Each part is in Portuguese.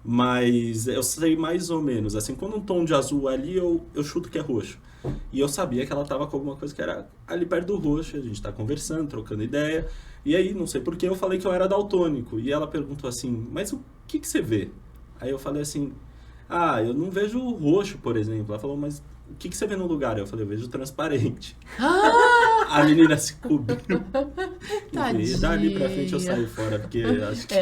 Mas eu sei mais ou menos, assim, quando um tom de azul ali, eu chuto que é roxo. E eu sabia que ela tava com alguma coisa que era ali perto do roxo, a gente tá conversando, trocando ideia. E aí, não sei por que, eu falei que eu era daltônico. E ela perguntou assim, mas o que você vê? Aí eu falei assim, eu não vejo roxo, por exemplo. Ela falou, mas o que você vê no lugar? Eu falei, eu vejo transparente. A menina se cobriu. E dali pra frente eu saí fora, porque acho que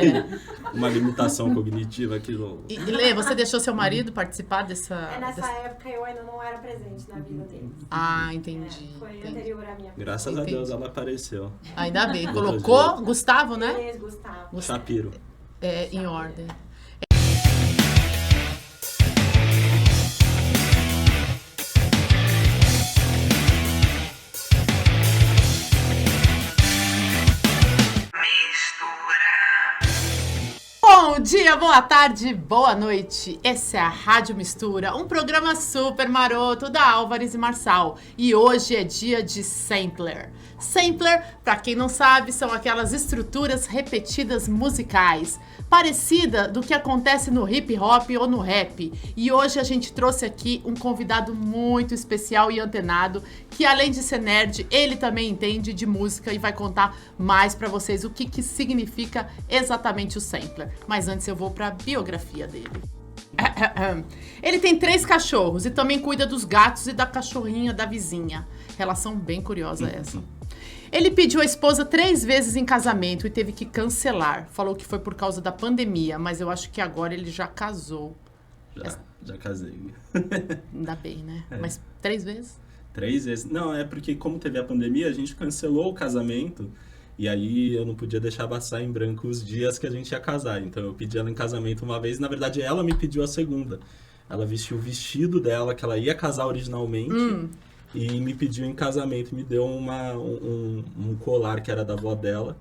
uma limitação cognitiva aquilo. E Lê, você deixou seu marido participar dessa... Nessa época eu ainda não era presente na vida deles. Ah, entendi. Foi anterior à minha. Graças a Deus ela apareceu. Ainda bem. Colocou Gustavo, né? Gustavo. Shapiro. Em ordem. Bom dia, boa tarde, boa noite. Essa é a Rádio Mistura, um programa super maroto da Álvares e Marçal. E hoje é dia de sampler. Sampler, pra quem não sabe, são aquelas estruturas repetidas musicais, parecida do que acontece no hip hop ou no rap. E hoje a gente trouxe aqui um convidado muito especial e antenado, que além de ser nerd, ele também entende de música e vai contar mais pra vocês o que significa exatamente o sampler. Mas antes eu vou pra biografia dele. Ele tem 3 cachorros e também cuida dos gatos e da cachorrinha da vizinha. Relação bem curiosa essa. Ele pediu a esposa 3 vezes em casamento e teve que cancelar. Falou que foi por causa da pandemia, mas eu acho que agora ele já casou. Já casei. Ainda bem, né? Mas 3 vezes? 3 vezes. Não, é porque como teve a pandemia, a gente cancelou o casamento. E aí eu não podia deixar passar em branco os dias que a gente ia casar. Então eu pedi ela em casamento uma vez. Na verdade, ela me pediu a segunda. Ela vestiu o vestido dela, que ela ia casar originalmente. E me pediu em casamento. Me deu um colar que era da avó dela.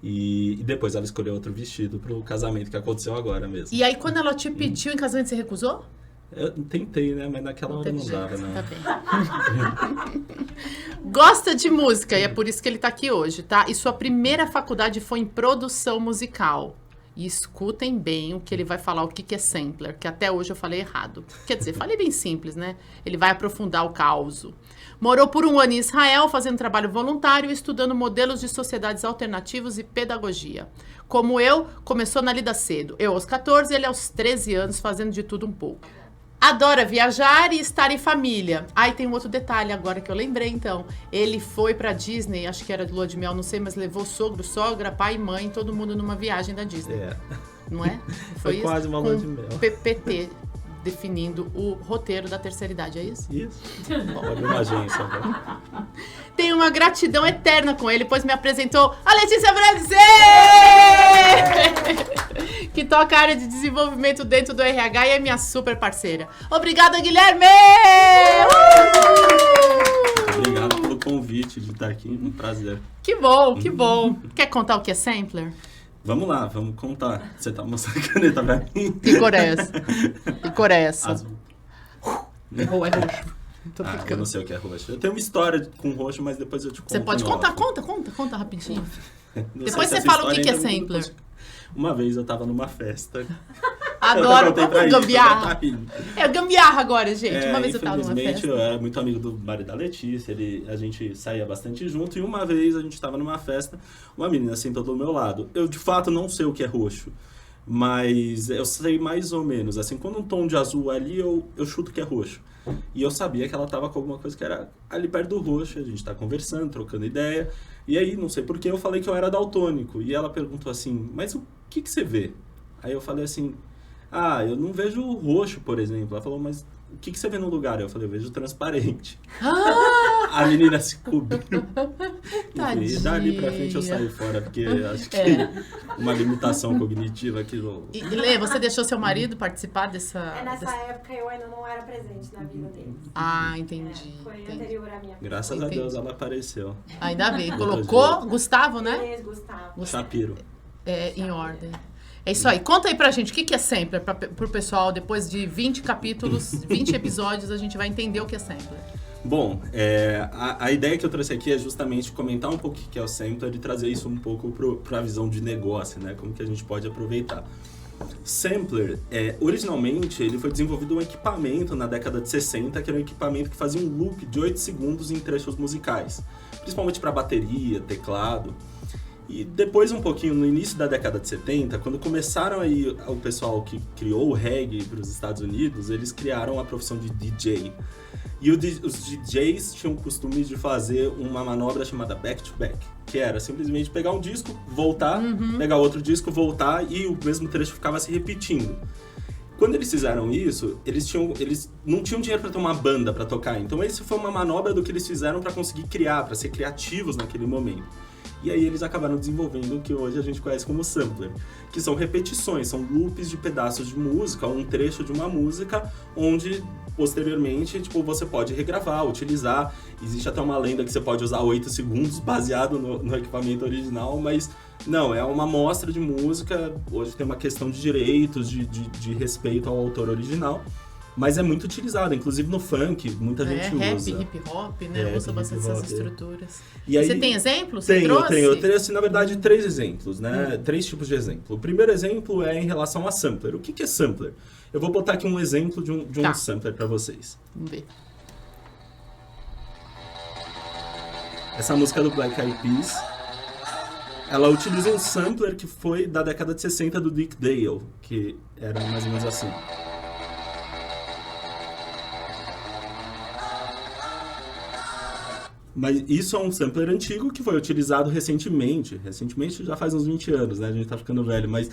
E depois ela escolheu outro vestido pro casamento que aconteceu agora mesmo. E aí quando ela te pediu em casamento, você recusou? Eu tentei, né? Mas naquela hora não dava, né? Tá bem. Gosta de música e é por isso que ele tá aqui hoje, tá? E sua primeira faculdade foi em produção musical. E escutem bem o que ele vai falar, o que é sampler, que até hoje eu falei errado. Quer dizer, falei bem simples, né? Ele vai aprofundar o caos. Morou por 1 ano em Israel, fazendo trabalho voluntário e estudando modelos de sociedades alternativos e pedagogia. Como eu, começou na lida cedo. Eu aos 14, ele aos 13 anos, fazendo de tudo um pouco. Adora viajar e estar em família. Aí tem um outro detalhe agora que eu lembrei, então. Ele foi pra Disney, acho que era de lua de mel, não sei, mas levou sogro, sogra, pai e mãe, todo mundo numa viagem da Disney. Não é? Foi quase uma lua de mel. PPT definindo o roteiro da terceira idade, é isso? Isso. Pode uma agência, né? Tenho uma gratidão eterna com ele, pois me apresentou a Letícia Franzi! Que toca a área de desenvolvimento dentro do RH e é minha super parceira. Obrigada, Guilherme! Obrigado pelo convite de estar aqui, um prazer. Que bom, que bom. Quer contar o que é sampler? Vamos lá, vamos contar. Você tá mostrando a caneta pra mim? Que cor é essa? Que cor é essa? Azul. É roxo. Eu não sei o que é roxo. Eu tenho uma história com roxo, mas depois eu te conto. Você pode contar? Conta rapidinho. Depois você fala o que é sampler. Uma vez eu tava numa festa. Adoro, vamos gambiarra. É gambiarra agora, gente. Uma vez eu tava numa festa. Infelizmente, eu era muito amigo do marido da Letícia, a gente saía bastante junto, e uma vez a gente tava numa festa, uma menina sentou do meu lado. Eu, de fato, não sei o que é roxo, mas eu sei mais ou menos. Assim, quando um tom de azul ali, eu chuto que é roxo. E eu sabia que ela tava com alguma coisa que era ali perto do roxo, a gente tá conversando, trocando ideia. E aí, não sei por que, eu falei que eu era daltônico. E ela perguntou assim, mas o que você vê? Aí eu falei assim, eu não vejo roxo, por exemplo. Ela falou, mas o que você vê no lugar? Eu falei, eu vejo transparente. A menina se cobriu. E dali pra frente eu saí fora, porque acho que uma limitação cognitiva aquilo. E Lê, você deixou seu marido participar dessa... Nessa época eu ainda não era presente na vida deles. Ah, entendi. Foi anterior à minha. Graças a Deus ela apareceu. Ainda bem. Colocou Gustavo, né? Gustavo. Shapiro. Em ordem. É isso aí. Conta aí pra gente, o que é sampler? Pro pessoal, depois de 20 capítulos, 20 episódios, a gente vai entender o que é sampler. Bom, a ideia que eu trouxe aqui é justamente comentar um pouco o que é o sampler e trazer isso um pouco para a visão de negócio, né? Como que a gente pode aproveitar. Sampler, originalmente, ele foi desenvolvido um equipamento na década de 60, que era um equipamento que fazia um loop de 8 segundos em trechos musicais, principalmente para bateria, teclado. E depois, um pouquinho, no início da década de 70, quando começaram aí o pessoal que criou o reggae para os Estados Unidos, eles criaram a profissão de DJ. E os DJs tinham o costume de fazer uma manobra chamada back-to-back, que era simplesmente pegar um disco, voltar, pegar outro disco, voltar, e o mesmo trecho ficava se repetindo. Quando eles fizeram isso, eles não tinham dinheiro para ter uma banda para tocar, então isso foi uma manobra do que eles fizeram para conseguir criar, para ser criativos naquele momento. E aí eles acabaram desenvolvendo o que hoje a gente conhece como sampler, que são repetições, são loops de pedaços de música, um trecho de uma música, onde posteriormente você pode regravar, utilizar. Existe até uma lenda que você pode usar 8 segundos baseado no equipamento original, mas não, é uma amostra de música. Hoje tem uma questão de direitos, de respeito ao autor original. Mas é muito utilizado, inclusive no funk, muita gente usa. Rap, hip hop, né? Usa bastante essas estruturas. E aí, você tem exemplos? Eu tenho, na verdade, 3 exemplos, né? 3 tipos de exemplo. O primeiro exemplo é em relação a sampler. O que é sampler? Eu vou botar aqui um exemplo de um sampler para vocês. Vamos ver. Essa música do Black Eyed Peas, ela utiliza um sampler que foi da década de 60 do Dick Dale, que era mais ou menos assim. Mas isso é um sampler antigo que foi utilizado recentemente. Recentemente já faz uns 20 anos, né? A gente tá ficando velho, mas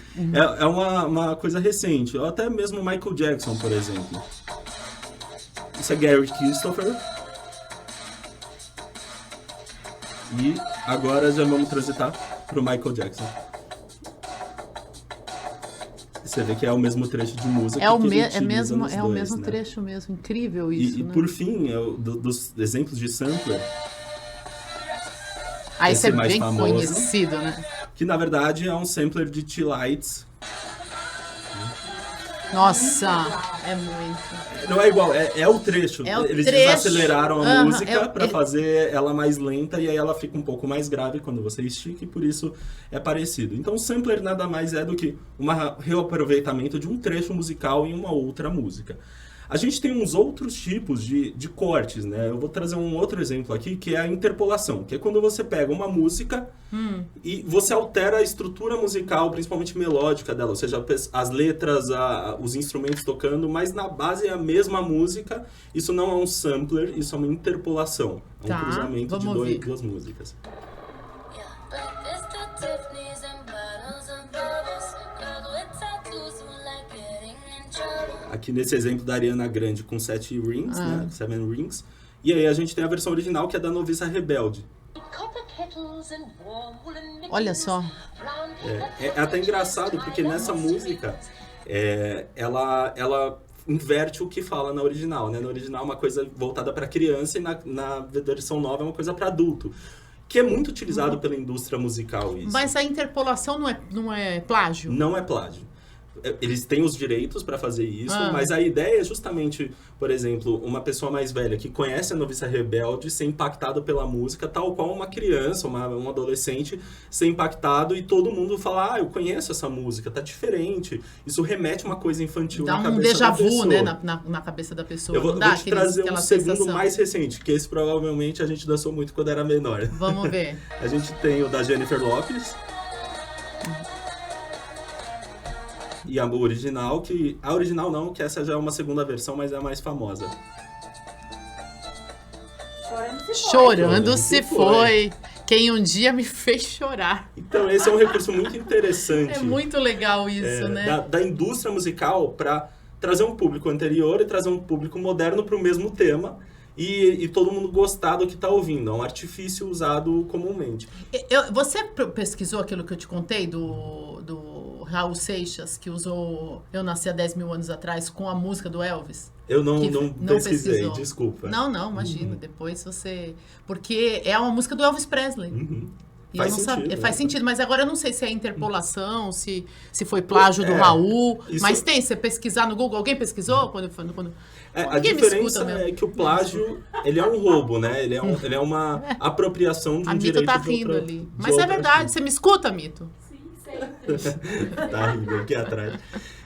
é uma coisa recente. Ou até mesmo Michael Jackson, por exemplo. Isso é Gary Christopher. E agora já vamos transitar pro Michael Jackson. Você vê que é o mesmo trecho de música que ele utiliza nos dois, o mesmo né? trecho mesmo. Incrível isso, E né? por fim, dos exemplos de sampler... Esse é bem famoso, conhecido, né? Que na verdade é um sampler de T-Lights. Nossa, é muito. Não é igual, é o trecho. Eles desaceleraram a música pra fazer ela mais lenta e aí ela fica um pouco mais grave quando você estica e por isso é parecido. Então o sampler nada mais é do que um reaproveitamento de um trecho musical em uma outra música. A gente tem uns outros tipos de cortes, né? Eu vou trazer um outro exemplo aqui, que é a interpolação, que é quando você pega uma música e você altera a estrutura musical, principalmente melódica dela, ou seja, as letras, os instrumentos tocando, mas na base é a mesma música. Isso não é um sampler, isso é uma interpolação. É um cruzamento de duas músicas. Aqui nesse exemplo da Ariana Grande com 7 rings, né? 7 rings. E aí a gente tem a versão original que é da Noviça Rebelde. Olha só. É até engraçado porque nessa música ela inverte o que fala na original, né? Na original é uma coisa voltada para criança e na versão nova é uma coisa para adulto. Que é muito utilizado pela indústria musical isso. Mas a interpolação não é plágio? Não é plágio. Eles têm os direitos para fazer isso, mas a ideia é justamente, por exemplo, uma pessoa mais velha que conhece a Noviça Rebelde ser impactado pela música, tal qual uma criança, um adolescente ser impactado e todo mundo falar, eu conheço essa música, tá diferente. Isso remete uma coisa infantil na cabeça da pessoa. Dá um déjà vu, né, na cabeça da pessoa. Eu vou te trazer um segundo mais recente, que esse provavelmente a gente dançou muito quando era menor. Vamos ver. A gente tem o da Jennifer Lopez. E a original, a original não, que essa já é uma segunda versão, mas é a mais famosa. Chorando se foi. Quem um dia me fez chorar. Então, esse é um recurso muito interessante. É muito legal isso, né? Da indústria musical para trazer um público anterior e trazer um público moderno para o mesmo tema. E todo mundo gostar do que está ouvindo. É um artifício usado comumente. Você pesquisou aquilo que eu te contei do Raul Seixas, que usou Eu Nasci há 10 mil anos atrás com a música do Elvis? Eu não pesquisei, desculpa. Não, imagina. Depois você... Porque é uma música do Elvis Presley. E faz eu não sentido. faz sentido, mas agora eu não sei se é interpolação, se foi plágio do Raul. Mas tem, você pesquisar no Google, alguém pesquisou? A diferença é que o plágio, ele é um roubo, né? Ele é uma apropriação de um direito de outra... A Mito tá rindo ali. Mas é verdade, você me escuta, Mito? Sim, Tá rindo aqui atrás.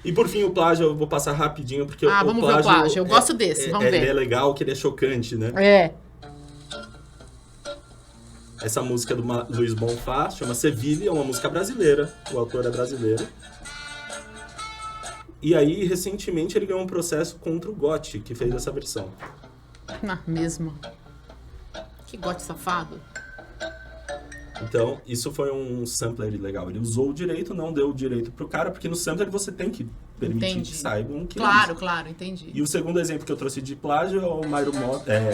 E por fim, o plágio eu vou passar rapidinho, porque o vamos ver o plágio. Eu gosto desse, vamos ver. Ele é legal, que ele é chocante, né? É. Essa música do Luiz Bonfá chama Sevilha, é uma música brasileira, o autor é brasileiro. E aí, recentemente, ele ganhou um processo contra o Gotti, que fez essa versão. Mesmo. Que Gotti safado. Então, isso foi um sampler legal. Ele usou o direito, não deu o direito pro cara, porque no sampler você tem que permitir que saibam que Claro, entendi. E o segundo exemplo que eu trouxe de plágio é o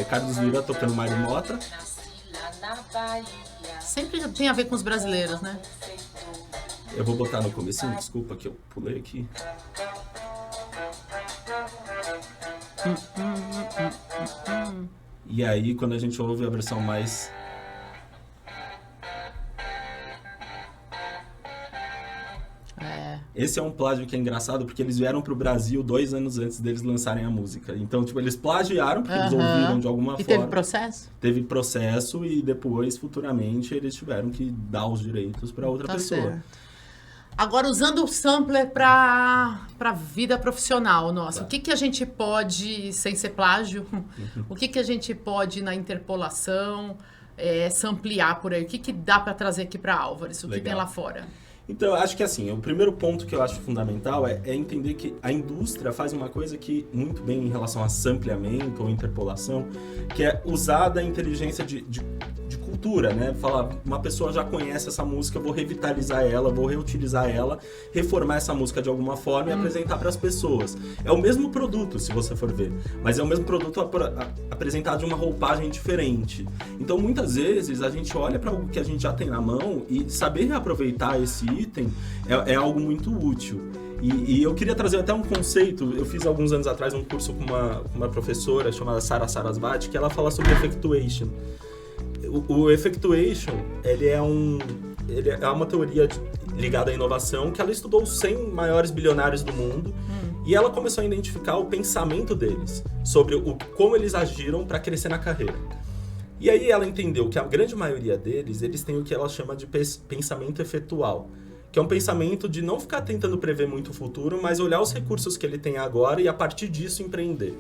Carlos Lira tocando Mário Mota. Sempre tem a ver com os brasileiros, né? Eu vou botar no comecinho, desculpa que eu pulei aqui. E aí, quando a gente ouve a versão mais... Esse é um plágio que é engraçado, porque eles vieram pro Brasil 2 anos antes deles lançarem a música. Então, tipo, eles plagiaram, porque eles ouviram de alguma forma. E teve processo? Teve processo e depois, futuramente, eles tiveram que dar os direitos para outra pessoa. Certo. Agora, usando o sampler para vida profissional nossa, o que a gente pode, sem ser plágio, o que a gente pode na interpolação, samplear por aí? O que dá para trazer aqui para Álvares? O que tem lá fora? Então, eu acho que assim, o primeiro ponto que eu acho fundamental é entender que a indústria faz uma coisa que, muito bem em relação a sampleamento ou interpolação, que é usar da inteligência de cultura, né? Falar, uma pessoa já conhece essa música, eu vou revitalizar ela, vou reutilizar ela, reformar essa música de alguma forma e apresentar para as pessoas. É o mesmo produto, se você for ver, mas é o mesmo produto apresentado de uma roupagem diferente. Então, muitas vezes, a gente olha para algo que a gente já tem na mão e saber reaproveitar esse item é algo muito útil. E eu queria trazer até um conceito, eu fiz alguns anos atrás um curso com uma professora chamada Sara Sarasvati, que ela fala sobre effectuation. O effectuation, ele é uma teoria ligada à inovação, que ela estudou os 100 maiores bilionários do mundo e ela começou a identificar o pensamento deles, sobre como eles agiram para crescer na carreira. E aí ela entendeu que a grande maioria deles, eles têm o que ela chama de pensamento efetual, que é um pensamento de não ficar tentando prever muito o futuro, mas olhar os recursos que ele tem agora e a partir disso empreender.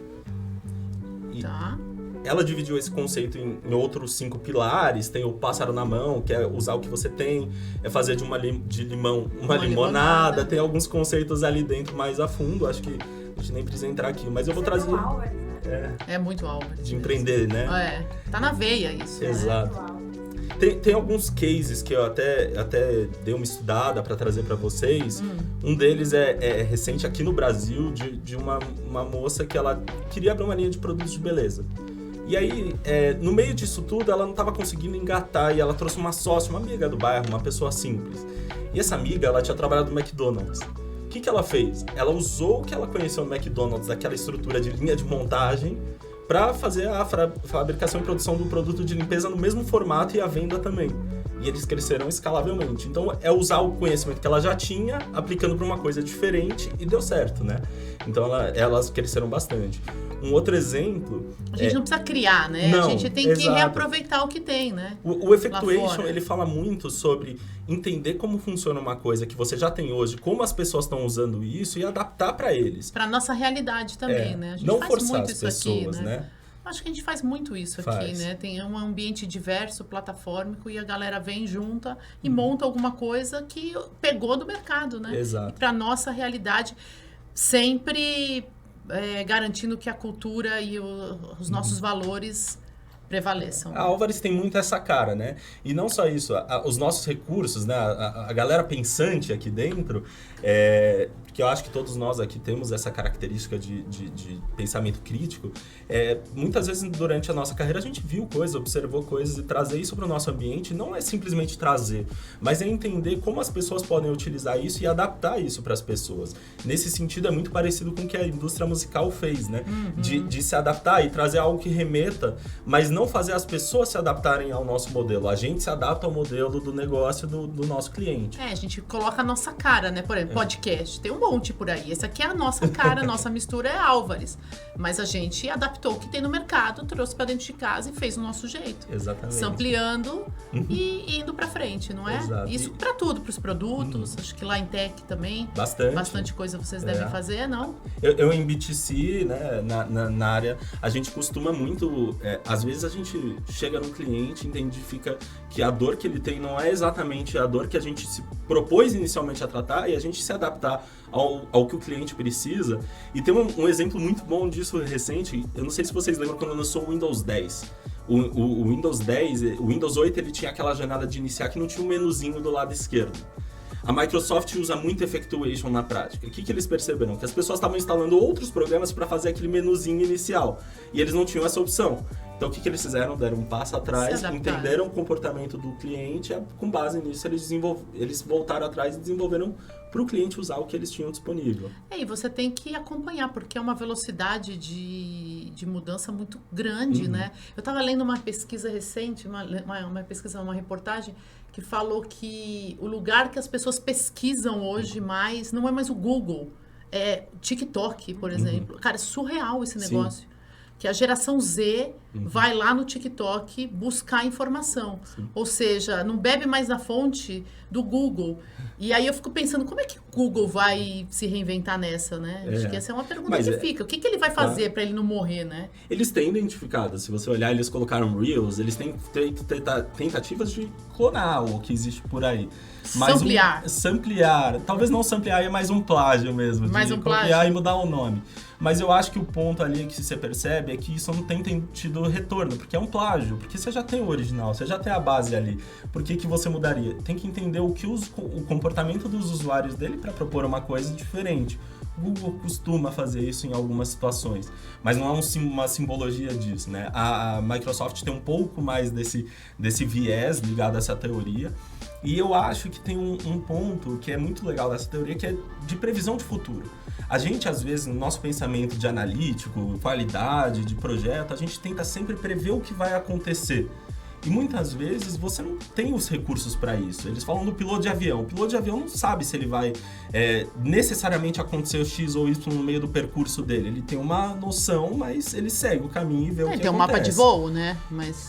Tá. Ela dividiu esse conceito em outros 5 pilares. Tem o pássaro na mão, que é usar o que você tem, é fazer de limão uma limonada. Tem alguns conceitos ali dentro mais a fundo, acho que a gente nem precisa entrar aqui, mas eu vou trazer... É muito Álvares. De empreender, né? Tá na veia isso. Exato. Né? Tem alguns cases que eu até dei uma estudada para trazer para vocês. Um deles é recente aqui no Brasil, de uma moça que ela queria abrir uma linha de produtos de beleza. E aí, no meio disso tudo, ela não estava conseguindo engatar e ela trouxe uma sócia, uma amiga do bairro, uma pessoa simples. E essa amiga, ela tinha trabalhado no McDonald's. O que ela fez? Ela usou o que ela conheceu no McDonald's, daquela estrutura de linha de montagem, para fazer a fabricação e produção do produto de limpeza no mesmo formato e a venda também. E eles cresceram escalavelmente. Então, é usar o conhecimento que ela já tinha, aplicando para uma coisa diferente e deu certo, né? Então, elas cresceram bastante. Um outro exemplo... A gente não precisa criar, né? Não, a gente tem que reaproveitar o que tem, né? O effectuation, ele fala muito sobre entender como funciona uma coisa que você já tem hoje, como as pessoas estão usando isso e adaptar para eles. Para nossa realidade também, né? A gente não faz forçar muito as isso pessoas, aqui, né? Acho que a gente faz muito isso aqui, né? Tem um ambiente diverso, platformico, e a galera vem junta e monta alguma coisa que pegou do mercado, né? Exato. E para nossa realidade, sempre garantindo que a cultura e os nossos valores prevaleçam. A Álvares tem muito essa cara, né? E não só isso, os nossos recursos, né? A galera pensante aqui dentro, que eu acho que todos nós aqui temos essa característica de pensamento crítico, muitas vezes durante a nossa carreira a gente viu coisas, observou coisas, e trazer isso para o nosso ambiente não é simplesmente trazer, mas é entender como as pessoas podem utilizar isso e adaptar isso para as pessoas. Nesse sentido, é muito parecido com o que a indústria musical fez, né? De se adaptar e trazer algo que remeta, mas não fazer as pessoas se adaptarem ao nosso modelo. A gente se adapta ao modelo do negócio do nosso cliente. A gente coloca a nossa cara, né? Por exemplo, podcast. Tem um monte por aí. Esse aqui é a nossa cara, a nossa mistura é Álvares. Mas a gente adaptou o que tem no mercado, trouxe pra dentro de casa e fez o nosso jeito. Exatamente. Sampleando e indo pra frente, não é? Exato. Isso pra tudo, pros produtos. Acho que lá em Tech também. Bastante Coisa vocês devem fazer, não? Eu em B2C, né, na área, a gente costuma muito... às vezes a gente chega num cliente e identifica que a dor que ele tem não é exatamente a dor que a gente se propôs inicialmente a tratar e a gente se adaptar ao que o cliente precisa. E tem um exemplo muito bom disso recente. Eu não sei se vocês lembram quando lançou o Windows 10. O Windows 10, o Windows 8, ele tinha aquela janela de iniciar que não tinha um menuzinho do lado esquerdo. A Microsoft usa muito Effectuation na prática. O que eles perceberam? Que as pessoas estavam instalando outros programas para fazer aquele menuzinho inicial. E eles não tinham essa opção. Então, o que eles fizeram? Deram um passo atrás, entenderam o comportamento do cliente. Com base nisso, eles voltaram atrás e desenvolveram para o cliente usar o que eles tinham disponível. E você tem que acompanhar, porque é uma velocidade de mudança muito grande, né? Eu estava lendo uma pesquisa recente, uma reportagem, que falou que o lugar que as pessoas pesquisam hoje mais não é mais o Google, é TikTok, por exemplo. Cara, é surreal esse negócio. Sim. Que a geração Z vai lá no TikTok buscar informação. Sim. Ou seja, não bebe mais da fonte do Google. E aí eu fico pensando, como é que o Google vai se reinventar nessa, né? Acho que essa é uma pergunta que fica. O que ele vai fazer para ele não morrer, né? Eles têm identificado, se você olhar, eles colocaram Reels, eles têm tentativas de clonar o que existe por aí. Samplear. Talvez não samplear, é mais um plágio mesmo. Mais um plágio. Copiar e mudar o nome. Mas eu acho que o ponto ali que você percebe é que isso não tem tido retorno, porque é um plágio, porque você já tem o original, você já tem a base ali. Por que você mudaria? Tem que entender o comportamento dos usuários dele para propor uma coisa diferente. O Google costuma fazer isso em algumas situações, mas não é uma simbologia disso, né? A Microsoft tem um pouco mais desse viés ligado a essa teoria. E eu acho que tem um ponto que é muito legal dessa teoria, que é de previsão de futuro. A gente, às vezes, no nosso pensamento de analítico, qualidade, de projeto, a gente tenta sempre prever o que vai acontecer. E muitas vezes você não tem os recursos para isso. Eles falam do piloto de avião. O piloto de avião não sabe se ele vai necessariamente acontecer X ou Y no meio do percurso dele. Ele tem uma noção, mas ele segue o caminho e vê o que acontece. Tem um mapa de voo, né?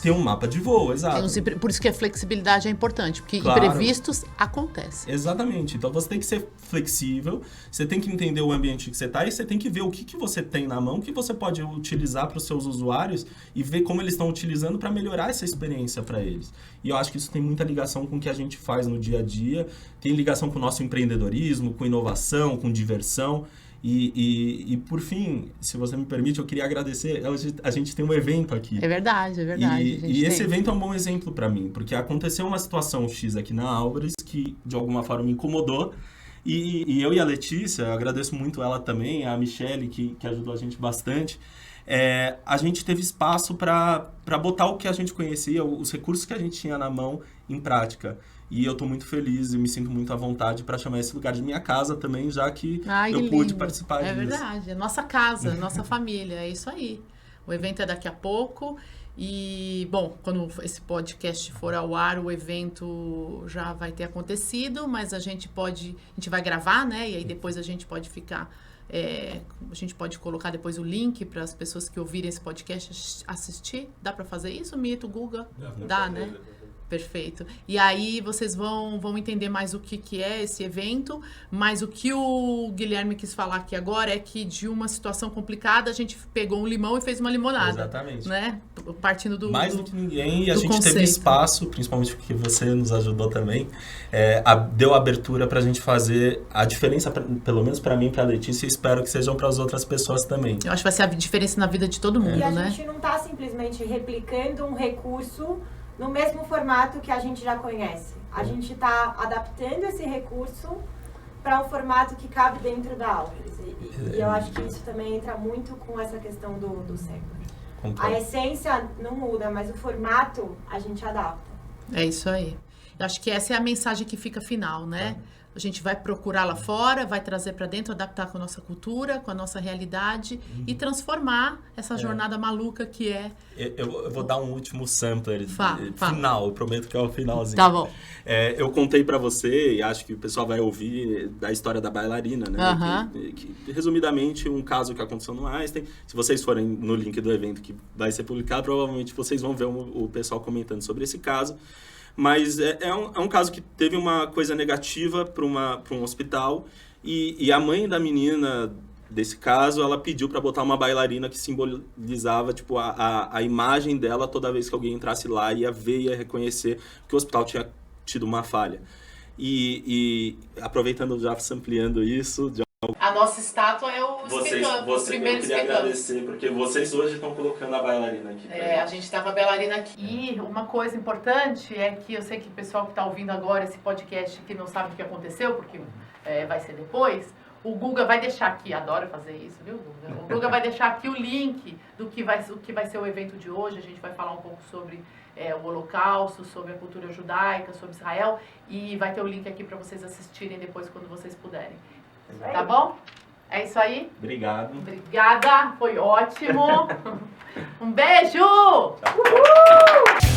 Tem um mapa de voo, exato. Por isso que a flexibilidade é importante, porque imprevistos acontecem. Exatamente. Então você tem que ser flexível, você tem que entender o ambiente que você está e você tem que ver o que você tem na mão, que você pode utilizar para os seus usuários e ver como eles estão utilizando para melhorar essa experiência para eles. E eu acho que isso tem muita ligação com o que a gente faz no dia a dia, tem ligação com o nosso empreendedorismo, com inovação, com diversão. E por fim, se você me permite, eu queria agradecer, a gente tem um evento aqui. É verdade. E esse evento é um bom exemplo para mim, porque aconteceu uma situação X aqui na Álvares que de alguma forma me incomodou. E eu e a Letícia, eu agradeço muito ela também, a Michele, que ajudou a gente bastante. A gente teve espaço para botar o que a gente conhecia, os recursos que a gente tinha na mão em prática. E eu estou muito feliz e me sinto muito à vontade para chamar esse lugar de minha casa também, já que eu pude participar disso. É verdade, é nossa casa, nossa família, é isso aí. O evento é daqui a pouco e, bom, quando esse podcast for ao ar, o evento já vai ter acontecido, mas a gente vai gravar, né? E aí depois a gente pode ficar... a gente pode colocar depois o link para as pessoas que ouvirem esse podcast assistir. Dá para fazer isso, Mito, Guga? Dá, né? Perfeito. E aí vocês vão entender mais o que é esse evento, mas o que o Guilherme quis falar aqui agora é que de uma situação complicada a gente pegou um limão e fez uma limonada. Exatamente. Né? Partindo do mais do que ninguém, e a gente conceito. Teve espaço, principalmente porque você nos ajudou também, deu abertura pra gente fazer a diferença, pelo menos pra mim e pra Letícia, e espero que sejam para as outras pessoas também. Eu acho que vai ser a diferença na vida de todo mundo, né? E a gente não tá simplesmente replicando um recurso no mesmo formato que a gente já conhece. A gente está adaptando esse recurso para um formato que cabe dentro da Álvares. E eu acho que isso também entra muito com essa questão do Sampler. A essência não muda, mas o formato a gente adapta. É isso aí. Eu acho que essa é a mensagem que fica final, né? a gente vai procurar lá fora, vai trazer para dentro, adaptar com a nossa cultura, com a nossa realidade e transformar essa jornada maluca que é... Eu vou dar um último sampler Fala. final, eu prometo que é o finalzinho. Tá bom. Eu contei pra você, e acho que o pessoal vai ouvir, da história da bailarina, né? Que, resumidamente, um caso que aconteceu no Einstein. Se vocês forem no link do evento que vai ser publicado, provavelmente vocês vão ver o pessoal comentando sobre esse caso. Mas é um caso que teve uma coisa negativa para um hospital e a mãe da menina desse caso, ela pediu para botar uma bailarina que simbolizava tipo, a imagem dela toda vez que alguém entrasse lá, ia ver, ia reconhecer que o hospital tinha tido uma falha. E aproveitando já, ampliando isso... A nossa estátua é o primeiro eu queria agradecer, porque vocês hoje estão colocando a bailarina aqui. A gente estava a bailarina aqui. E uma coisa importante é que eu sei que o pessoal que está ouvindo agora esse podcast que não sabe o que aconteceu, porque vai ser depois, o Guga vai deixar aqui, adora fazer isso, viu, Guga? O Guga vai deixar aqui o link do que vai ser o evento de hoje. A gente vai falar um pouco sobre o Holocausto, sobre a cultura judaica, sobre Israel, e vai ter o link aqui para vocês assistirem depois quando vocês puderem. Tá bom? É isso aí? Obrigado. Obrigada, foi ótimo. Um beijo! Uhul!